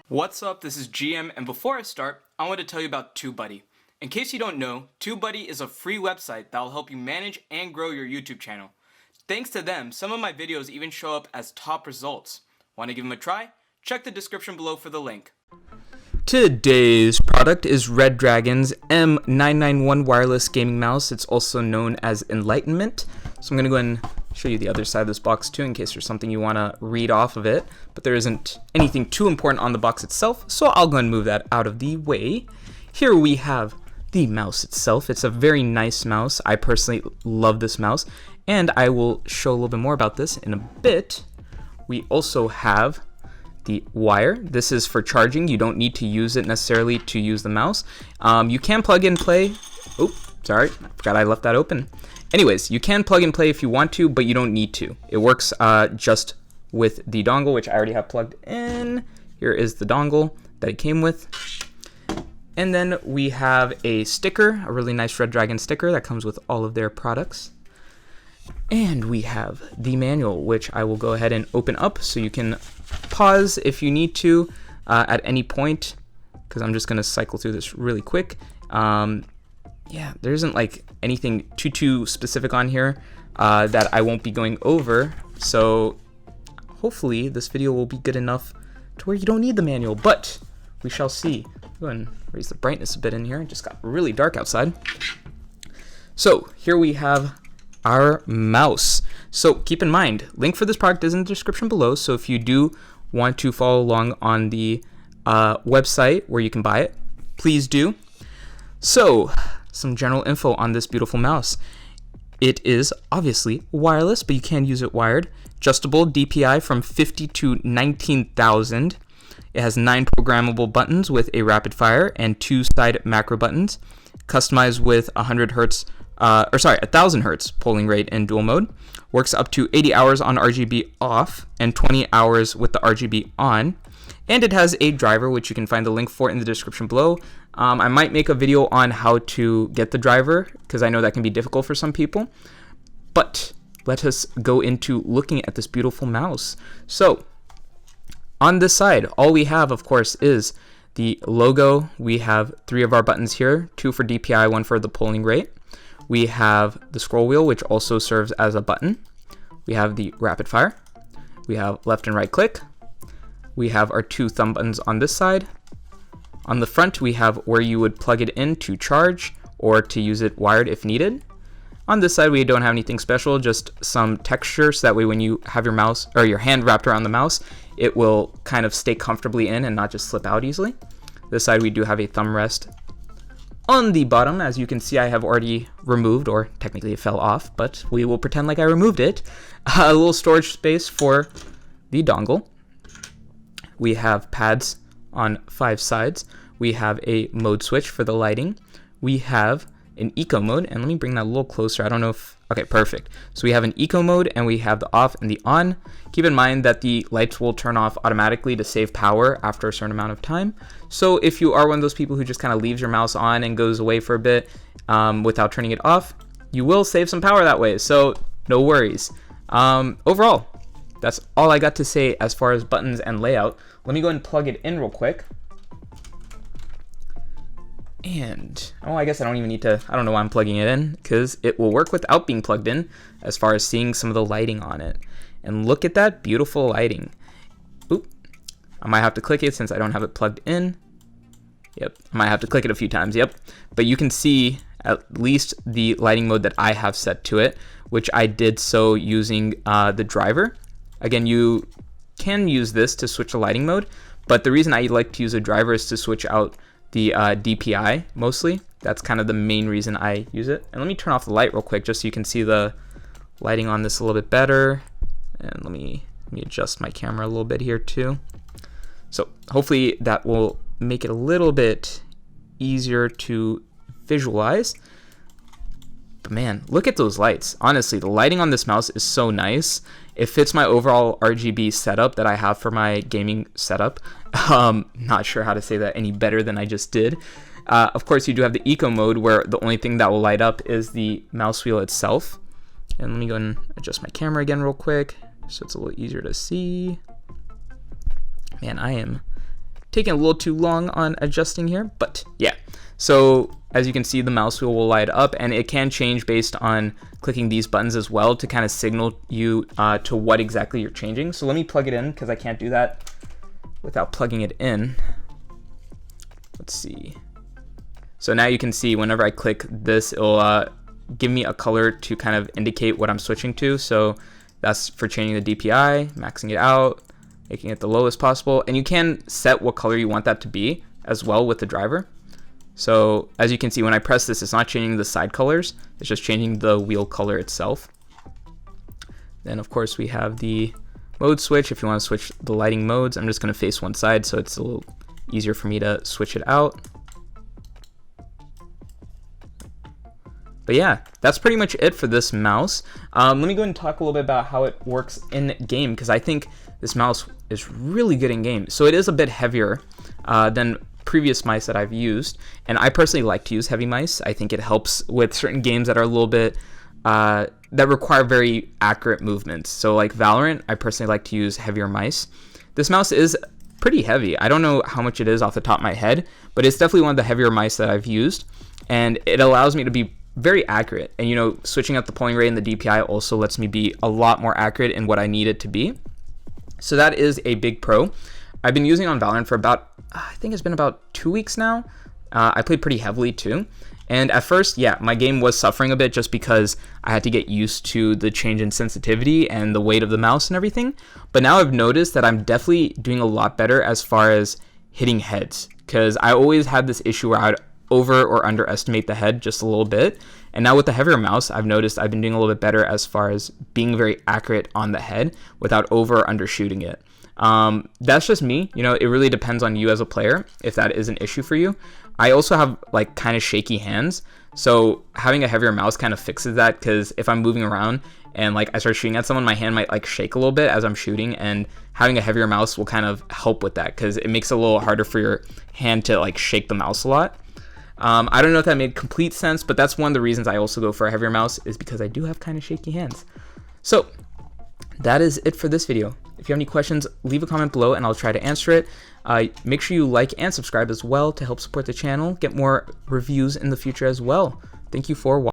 What's up, this is GM, and before I start, I want to tell you about TubeBuddy. In case you don't know, TubeBuddy is a free website that will help you manage and grow your YouTube channel. Thanks to them, some of my videos even show up as top results. Want to give them a try? Check the description below for the link. Today's product is Redragon's M991 wireless gaming mouse. It's also known as Enlightenment. So I'm going to go ahead and show you the other side of this box too, in case there's something you want to read off of it. But there isn't anything too important on the box itself, so I'll go ahead and move that out of the way. Here we have the mouse itself. It's a very nice mouse. I personally love this mouse, and I will show a little bit more about this in a bit. We also have the wire. This is for charging. You don't need to use it necessarily to use the mouse. You can plug and play. Oh, sorry, forgot I left that open. Anyways, you can plug and play if you want to, but you don't need to. It works just with the dongle, which I already have plugged in. Here is the dongle that it came with. And then we have a sticker, a really nice Redragon sticker that comes with all of their products. And we have the manual, which I will go ahead and open up so you can pause if you need to at any point, because I'm just going to cycle through this really quick. Yeah, there isn't like anything too specific on here that I won't be going over. So hopefully this video will be good enough to where you don't need the manual, but we shall see. Go ahead and raise the brightness a bit in here. It just got really dark outside. So here we have our mouse. So keep in mind, link for this product is in the description below. So if you do want to follow along on the website where you can buy it, please do. So some general info on this beautiful mouse. It is obviously wireless, but you can use it wired. Adjustable DPI from 50 to 19,000. It has 9 programmable buttons with a rapid fire and 2 side macro buttons. Customized with 100 hertz, 1000 hertz polling rate in dual mode. Works up to 80 hours on RGB off and 20 hours with the RGB on. And it has a driver, which you can find the link for in the description below. I might make a video on how to get the driver, because I know that can be difficult for some people. But let us go into looking at this beautiful mouse. So on this side, all we have, of course, is the logo. We have 3 of our buttons here, 2 for DPI, 1 for the polling rate. We have the scroll wheel, which also serves as a button. We have the rapid fire. We have left and right click. We have our 2 thumb buttons on this side. On the front, we have where you would plug it in to charge or to use it wired if needed. On this side, we don't have anything special, just some texture, so that way when you have your mouse or your hand wrapped around the mouse, it will kind of stay comfortably in and not just slip out easily. This side, we do have a thumb rest. On the bottom, as you can see, I have already removed, or technically it fell off, but we will pretend like I removed it, a little storage space for the dongle. We have pads on 5 sides. We have a mode switch for the lighting. We have an eco mode, and let me bring that a little closer. I don't know if, okay, perfect. So we have an eco mode, and we have the off and the on. Keep in mind that the lights will turn off automatically to save power after a certain amount of time. So if you are one of those people who just kind of leaves your mouse on and goes away for a bit without turning it off, you will save some power that way, so no worries. Overall, that's all I got to say as far as buttons and layout. Let me go ahead and plug it in real quick. And, oh, I guess I don't even need to, I don't know why I'm plugging it in, because it will work without being plugged in as far as seeing some of the lighting on it. And look at that beautiful lighting. Oop, I might have to click it since I don't have it plugged in. Yep, I might have to click it a few times, yep. But you can see at least the lighting mode that I have set to it, which I did so using the driver. Again, you can use this to switch the lighting mode, but the reason I like to use a driver is to switch out the DPI mostly. That's kind of the main reason I use it. And let me turn off the light real quick just so you can see the lighting on this a little bit better. And let me adjust my camera a little bit here too. So hopefully that will make it a little bit easier to visualize. But man, look at those lights. Honestly, the lighting on this mouse is so nice. It fits my overall RGB setup that I have for my gaming setup. Not sure how to say that any better than I just did. Of course, you do have the eco mode where the only thing that will light up is the mouse wheel itself. And let me go and adjust my camera again real quick so it's a little easier to see. Man, I am taking a little too long on adjusting here, but yeah. So as you can see, the mouse wheel will light up, and it can change based on clicking these buttons as well to kind of signal you to what exactly you're changing. So let me plug it in because I can't do that without plugging it in. Let's see. So now you can see whenever I click this, it'll give me a color to kind of indicate what I'm switching to. So that's for changing the DPI, maxing it out, making it the lowest possible. And you can set what color you want that to be as well with the driver. So as you can see, when I press this, it's not changing the side colors, it's just changing the wheel color itself. Then of course we have the mode switch. If you want to switch the lighting modes, I'm just going to face one side so it's a little easier for me to switch it out. But yeah, that's pretty much it for this mouse. Let me go ahead and talk a little bit about how it works in game, because I think this mouse is really good in game. So it is a bit heavier than previous mice that I've used, and I personally like to use heavy mice. I think it helps with certain games that are a little bit that require very accurate movements. So like Valorant, I personally like to use heavier mice. This mouse is pretty heavy. I don't know how much it is off the top of my head, but it's definitely one of the heavier mice that I've used, and it allows me to be very accurate. And you know, switching up the polling rate and the DPI also lets me be a lot more accurate in what I need it to be. So that is a big pro. I've been using on Valorant for about, I think it's been about 2 weeks now. I played pretty heavily too. And at first, yeah, my game was suffering a bit just because I had to get used to the change in sensitivity and the weight of the mouse and everything. But now I've noticed that I'm definitely doing a lot better as far as hitting heads, because I always had this issue where I'd over or underestimate the head just a little bit. And now with the heavier mouse, I've noticed I've been doing a little bit better as far as being very accurate on the head without over or undershooting it. That's just me. You know, it really depends on you as a player if that is an issue for you. I also have like kind of shaky hands, so having a heavier mouse kind of fixes that, because if I'm moving around and like I start shooting at someone, my hand might like shake a little bit as I'm shooting, and having a heavier mouse will kind of help with that, because it makes it a little harder for your hand to like shake the mouse a lot. I don't know if that made complete sense, but that's one of the reasons I also go for a heavier mouse, is because I do have kind of shaky hands. So that is it for this video. If you have any questions, leave a comment below and I'll try to answer it. Make sure you like and subscribe as well to help support the channel, get more reviews in the future as well. Thank you for watching.